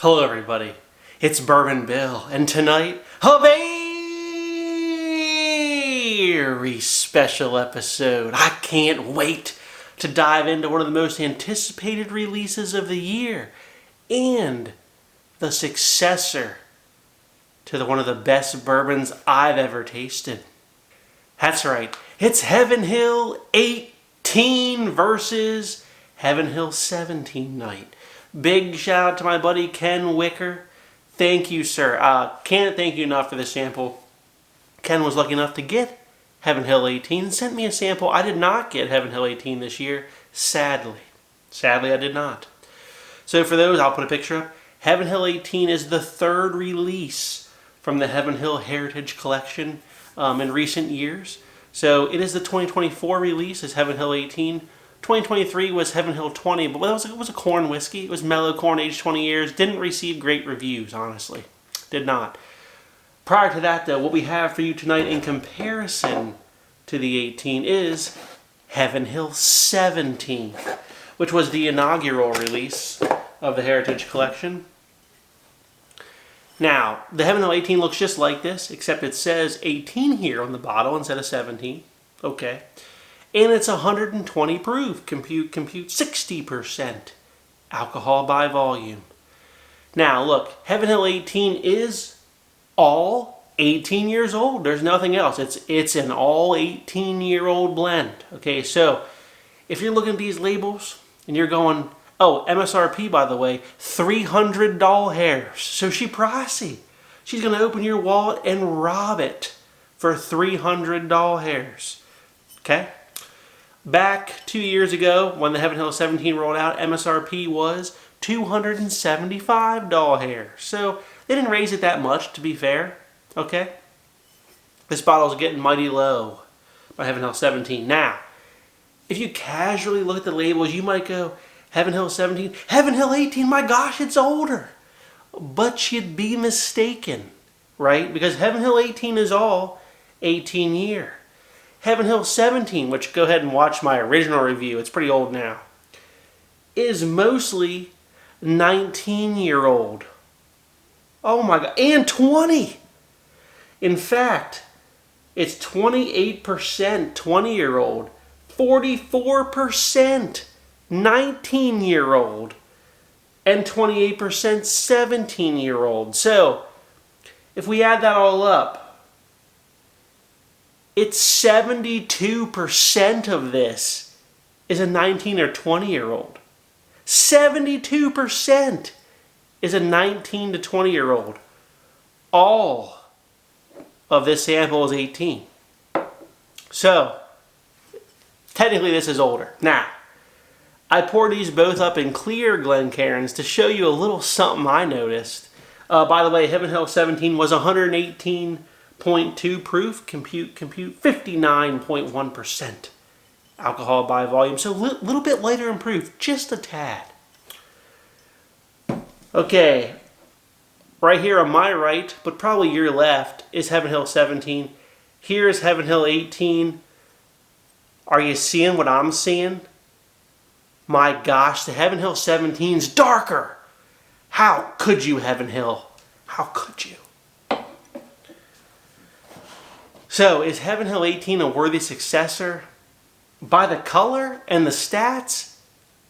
Hello everybody, it's Bourbon Bill, and tonight, a very special episode. I can't wait to dive into one of the most anticipated releases of the year, and the successor to one of the best bourbons I've ever tasted. That's right, it's Heaven Hill 18 versus Heaven Hill 17 night. Big shout out to my buddy Ken Wicker. Thank you, sir. Can't thank you enough for the sample. Ken was lucky enough to get Heaven Hill 18 and sent me a sample. I did not get Heaven Hill 18 this year, sadly. Sadly, I did not. So for those, I'll put a picture up. Heaven Hill 18 is the third release from the Heaven Hill Heritage Collection in recent years. So it is the 2024 release, is Heaven Hill 18. 2023 was Heaven Hill 20, but it was a corn whiskey. It was mellow corn, aged 20 years. Didn't receive great reviews, honestly. Did not. Prior to that, though, what we have for you tonight in comparison to the 18 is Heaven Hill 17, which was the inaugural release of the Heritage Collection. Now, the Heaven Hill 18 looks just like this, except it says 18 here on the bottle instead of 17. Okay. And it's 120 proof. Compute 60% alcohol by volume. Now look, Heaven Hill 18 is all 18 years old. There's nothing else. It's an all 18-year-old blend. Okay, so if you're looking at these labels and you're going, oh, MSRP by the way, $300 hairs. So she pricey. She's gonna open your wallet and rob it for $300 hairs. Okay? Back 2 years ago, when the Heaven Hill 17 rolled out, MSRP was $275 hair. So they didn't raise it that much, to be fair. Okay? This bottle's getting mighty low by Heaven Hill 17. Now, if you casually look at the labels, you might go, Heaven Hill 17, Heaven Hill 18, my gosh, it's older. But you'd be mistaken, right? Because Heaven Hill 18 is all 18 year. Heaven Hill 17, which go ahead and watch my original review, it's pretty old now, is mostly 19-year-old. Oh my God, and 20. In fact, it's 28% 20-year-old, 44% 19-year-old, and 28% 17-year-old. So, if we add that all up, it's 72% of this is a 19 or 20-year-old. 72% is a 19 to 20-year-old. All of this sample is 18. So, technically this is older. Now, I poured these both up in clear Glencairns to show you a little something I noticed. By the way, Heaven Hill 17 was 118.2 proof, compute 59.1% alcohol by volume, so a little bit lighter in proof, just a tad. Okay, right here on my right, but probably your left, is Heaven Hill 17. Here's Heaven Hill 18. Are you seeing what I'm seeing? My gosh, the Heaven Hill 17's darker. How could you, Heaven Hill? How could you? So, is Heaven Hill 18 a worthy successor? By the color and the stats,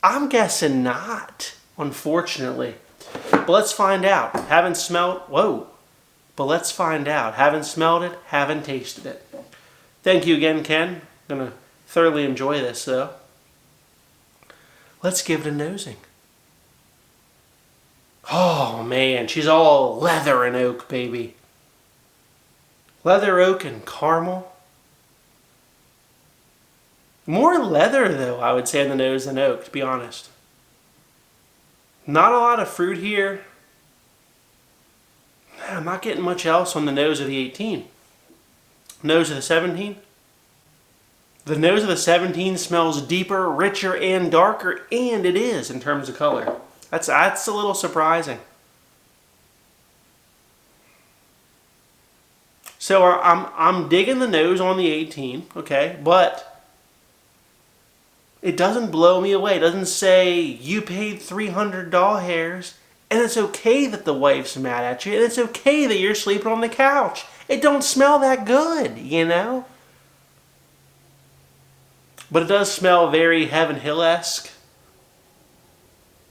I'm guessing not, unfortunately. But let's find out. Haven't smelled, whoa. But let's find out. Haven't smelled it, haven't tasted it. Thank you again, Ken. I'm going to thoroughly enjoy this, though. Let's give it a nosing. Oh, man, she's all leather and oak, baby. Leather, oak, and caramel. More leather, though, I would say, on the nose than oak, to be honest. Not a lot of fruit here. I'm not getting much else on the nose of the 18. Nose of the 17. The nose of the 17 smells deeper, richer, and darker, and it is in terms of color. That's a little surprising. So I'm digging the nose on the 18, okay, but it doesn't blow me away. It doesn't say you paid $300 hairs And it's okay that the wife's mad at you. And it's okay that you're sleeping on the couch. It don't smell that good, you know? But it does smell very Heaven Hill-esque.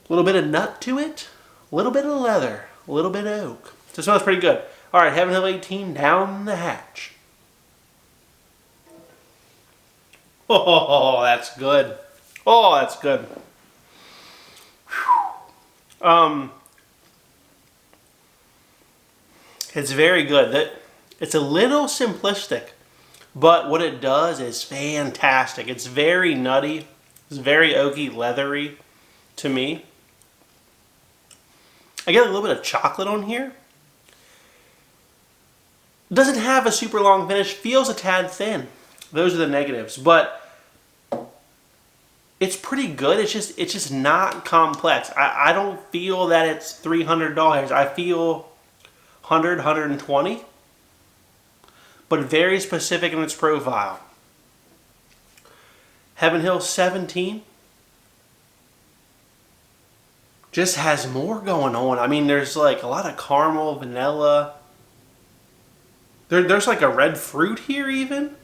A little bit of nut to it. A little bit of leather. A little bit of oak. So it smells pretty good. All right, Heaven Hill 18 down the hatch. Oh, that's good. Oh, that's good. It's very good. It's a little simplistic, but what it does is fantastic. It's very nutty. It's very oaky, leathery to me. I get a little bit of chocolate on here. Doesn't have a super long finish. Feels a tad thin. Those are the negatives, but it's pretty good. It's just not complex. I don't feel that it's $300. I feel 100, 120, but very specific in its profile. Heaven Hill 17 just has more going on. I mean, there's like a lot of caramel, vanilla. There's like a red fruit here even.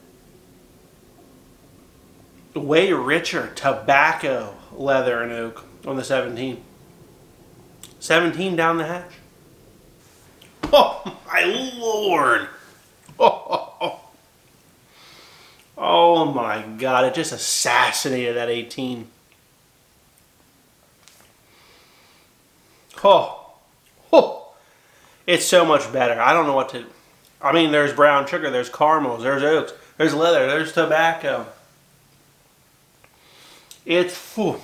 Way richer tobacco, leather, and oak on the 17. 17 down the hatch. Oh, my Lord. Oh, my God. It just assassinated that 18. It's so much better. I don't know what to... I mean, there's brown sugar, there's caramels, there's oaks, there's leather, there's tobacco. It's worth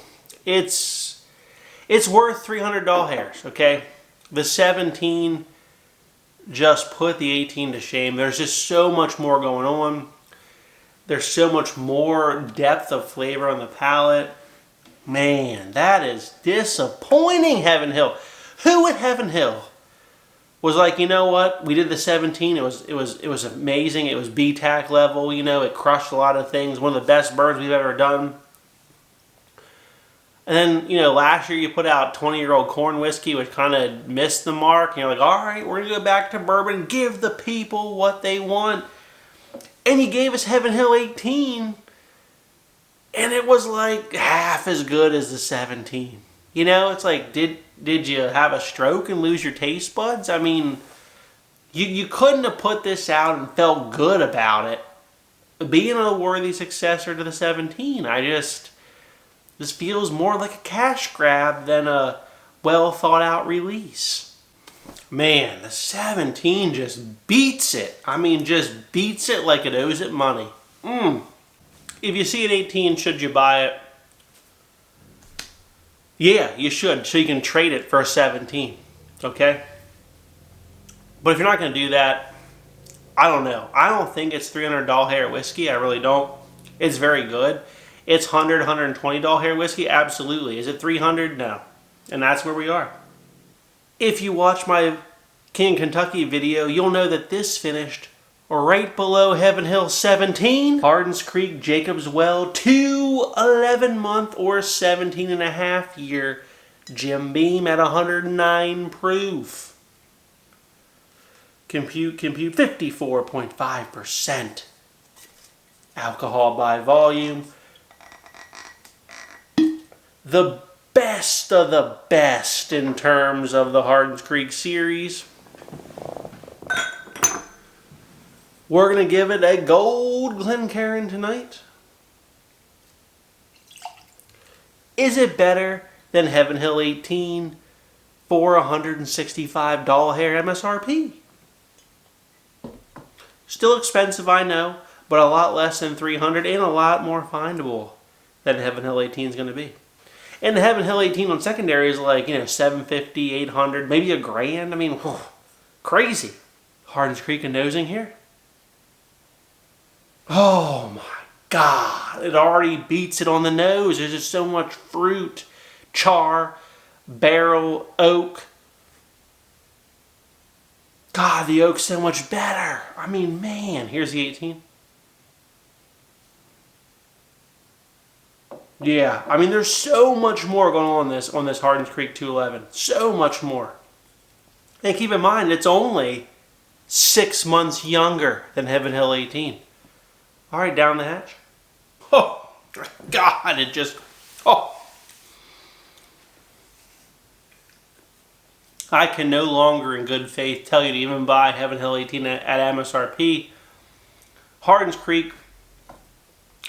$300, okay? The 17 just put the 18 to shame. There's just so much more going on. There's so much more depth of flavor on the palate. Man, that is disappointing, Heaven Hill. Who at Heaven Hill was like, you know what? We did the 17. It was amazing. It was BTAC level. You know, it crushed a lot of things. One of the best burns we've ever done. And then, you know, last year you put out 20-year-old corn whiskey, which kind of missed the mark. And you're like, all right, we're going to go back to bourbon. Give the people what they want. And you gave us Heaven Hill 18. And it was like half as good as the 17. You know, it's like, did you have a stroke and lose your taste buds? I mean, you couldn't have put this out and felt good about it being a worthy successor to the 17. This feels more like a cash grab than a well thought out release. Man, the 17 just beats it. I mean, just beats it like it owes it money. If you see an 18, should you buy it? Yeah, you should, so you can trade it for a 17, okay? But if you're not going to do that, I don't know. I don't think it's $300 hair whiskey. I really don't. It's very good. It's $100, $120 hair whiskey? Absolutely. Is it $300? No. And that's where we are. If you watch my King Kentucky video, you'll know that this finished right below Heaven Hill 17. Hardin's Creek Jacob's Well 2 11-month or 17.5-year Jim Beam at 109 proof. Compute 54.5% alcohol by volume. The best of the best in terms of the Hardin's Creek series. We're going to give it a gold Glencairn tonight. Is it better than Heaven Hill 18 for $165 hair MSRP? Still expensive, I know, but a lot less than $300 and a lot more findable than Heaven Hill 18 is going to be. And the Heaven Hill 18 on secondary is like, you know, $750, $800, maybe $1,000. I mean, crazy. Hardin's Creek and nosing here. Oh my God. It already beats it on the nose. There's just so much fruit, char, barrel, oak. God, the oak's so much better. I mean, man. Here's the 18. Yeah, I mean, there's so much more going on this Hardin's Creek 211. So much more. And keep in mind, it's only 6 months younger than Heaven Hill 18. All right, down the hatch. Oh, God, it just... Oh. I can no longer in good faith tell you to even buy Heaven Hill 18 at MSRP. Hardin's Creek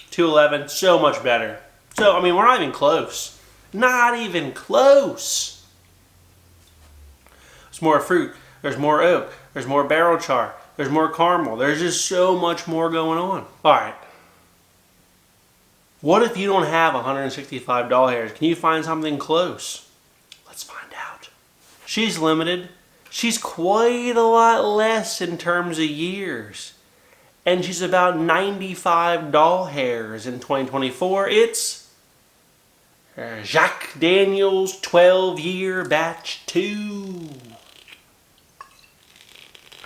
211, so much better. So, I mean, we're not even close. Not even close. There's more fruit. There's more oak. There's more barrel char. There's more caramel. There's just so much more going on. All right. What if you don't have $165 hairs? Can you find something close? Let's find out. She's limited. She's quite a lot less in terms of years. And she's about 95 doll hairs in 2024. It's Jack Daniel's 12-year batch 2.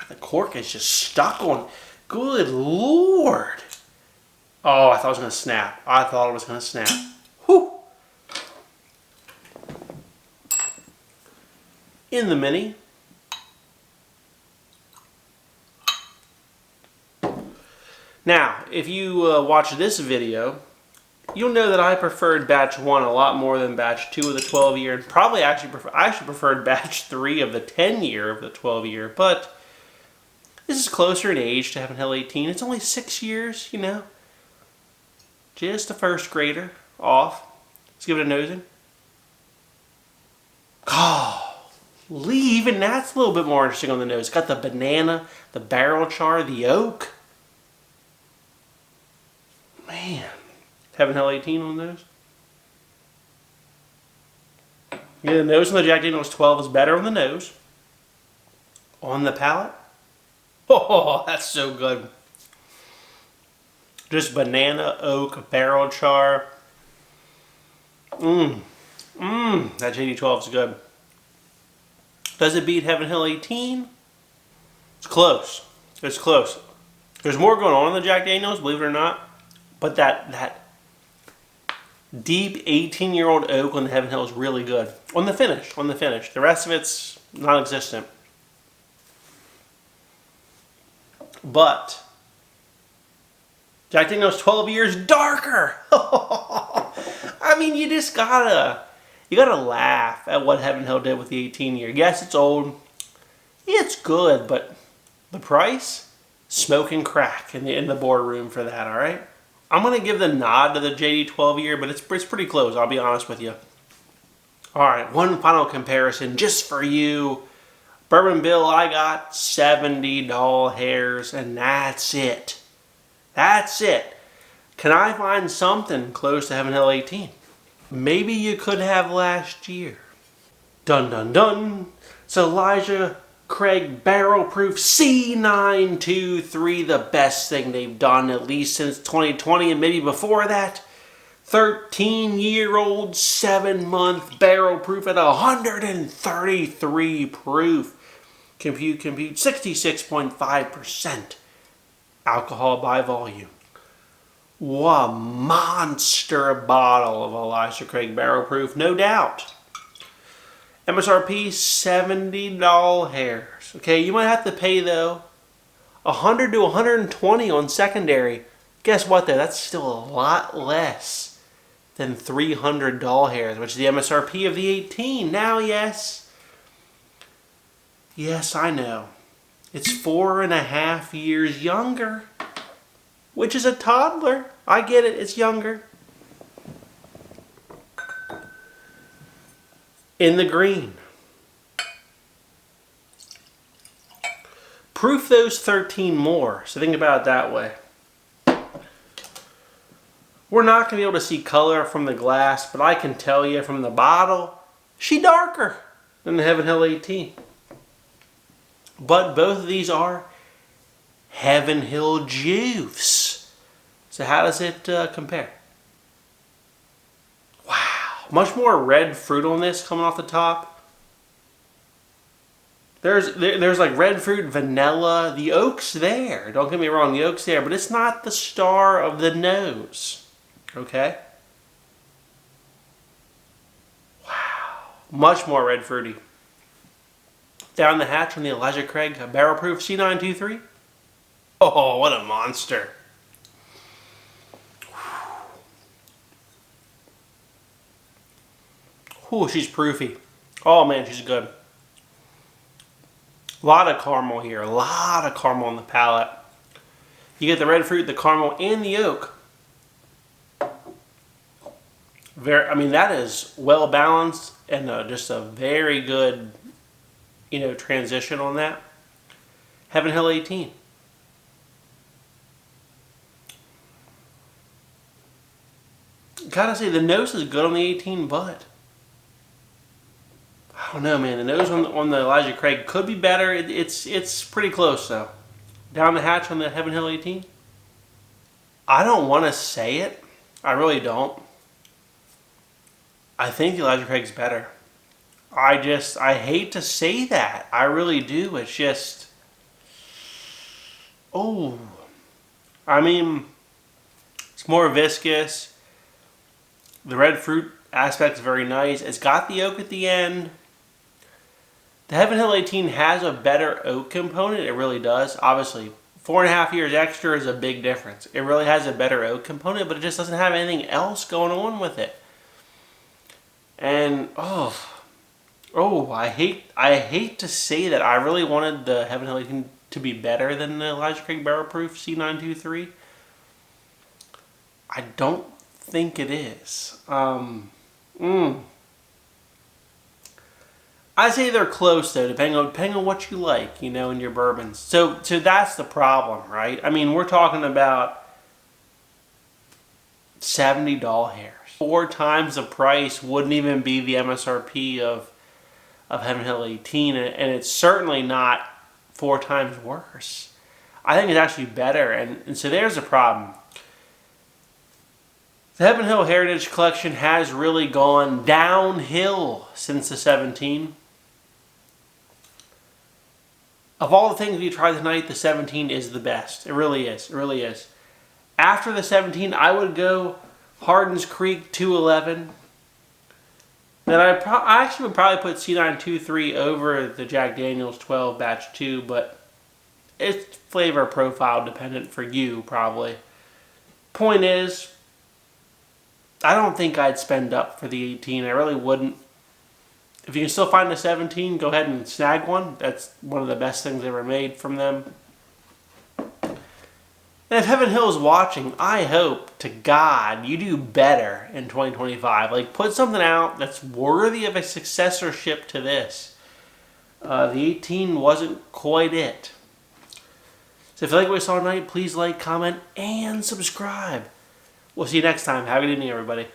The cork is just stuck on. Good Lord. Oh, I thought it was going to snap. I thought it was going to snap. Whew. In the mini. Now, if you watch this video, you'll know that I preferred batch 1 a lot more than batch 2 of the 12-year. And probably I actually preferred batch 3 of the 10-year of the 12-year. But this is closer in age to Heaven Hill 18. It's only 6 years, you know. Just a first grader off. Let's give it a nosing. Oh, even that's a little bit more interesting on the nose. Got the banana, the barrel char, the oak. Man, Heaven Hill 18 on the nose. Yeah, the nose on the Jack Daniel's 12 is better on the nose. On the palate. Oh, that's so good. Just banana, oak, barrel char. That JD12 is good. Does it beat Heaven Hill 18? It's close. It's close. There's more going on in the Jack Daniel's, believe it or not. But that deep 18-year-old oak on the Heaven Hill is really good. On the finish. The rest of it's non-existent. But Jack Daniel's 12 years darker. I mean, you just gotta laugh at what Heaven Hill did with the 18-year. Yes, it's old. It's good, but the price? Smoking crack in the boardroom for that, all right? I'm going to give the nod to the JD 12-year, but it's pretty close, I'll be honest with you. All right, one final comparison just for you. Bourbon Bill, I got 70 doll hairs, and that's it. That's it. Can I find something close to Heaven Hill 18? Maybe you could have last year. Dun dun dun. It's Elijah Craig Barrel Proof C923, the best thing they've done at least since 2020 and maybe before that. 13-year-old, 7-month barrel proof at 133 proof. Compute, 66.5% alcohol by volume. What a monster bottle of Elijah Craig Barrel Proof, no doubt. MSRP, 70 doll hairs. Okay, you might have to pay, though, 100 to 120 on secondary. Guess what, though? That's still a lot less than 300 doll hairs, which is the MSRP of the 18. Now, yes, I know. It's 4.5 years younger, which is a toddler. I get it, it's younger. In the green. Proof those 13 more, so think about it that way. We're not going to be able to see color from the glass, but I can tell you from the bottle, she's darker than the Heaven Hill 18. But both of these are Heaven Hill juice. So how does it compare? Wow, much more red fruit on this coming off the top. There's like red fruit, vanilla. The oak's there. Don't get me wrong, the oak's there, but it's not the star of the nose. Okay? Much more red fruity. Down the hatch from the Elijah Craig Barrel Proof C923. Oh, what a monster. Ooh, she's proofy. Oh man, she's good. A lot of caramel here. A lot of caramel on the palate. You get the red fruit, the caramel, and the oak. I mean, that is well balanced and just a very good, transition on that. Heaven Hill 18. Gotta say, the nose is good on the 18, but I don't know, man. The nose on the Elijah Craig could be better. It's pretty close, though. Down the hatch on the Heaven Hill 18. I don't want to say it. I really don't. I think the Elijah Craig's better. I hate to say that. I really do. It's just... Oh. I mean, it's more viscous. The red fruit aspect is very nice. It's got the oak at the end. The Heaven Hill 18 has a better oak component. It really does. Obviously, 4.5 years extra is a big difference. It really has a better oak component, but it just doesn't have anything else going on with it. And I hate to say that. I really wanted the Heaven Hill 18 to be better than the Elijah Craig Barrel Proof C923. I don't think it is. I say they're close though, depending on what you like, in your bourbons. So that's the problem, right? I mean, we're talking about 70 doll hairs. 4 times the price wouldn't even be the MSRP of Heaven Hill 18, and it's certainly not 4 times worse. I think it's actually better, and so there's a problem. The Heaven Hill Heritage Collection has really gone downhill since the 17. Of all the things we tried tonight, the 17 is the best. It really is. It really is. After the 17, I would go Hardin's Creek 211. Then I actually would probably put C923 over the Jack Daniel's 12 Batch 2, but it's flavor profile dependent for you, probably. Point is, I don't think I'd spend up for the 18. I really wouldn't. If you can still find the 17, go ahead and snag one. That's one of the best things ever made from them. And if Heaven Hill is watching, I hope to God you do better in 2025. Like, put something out that's worthy of a successorship to this. The 18 wasn't quite it. So if you like what we saw tonight, please like, comment, and subscribe. We'll see you next time. Have a good evening, everybody.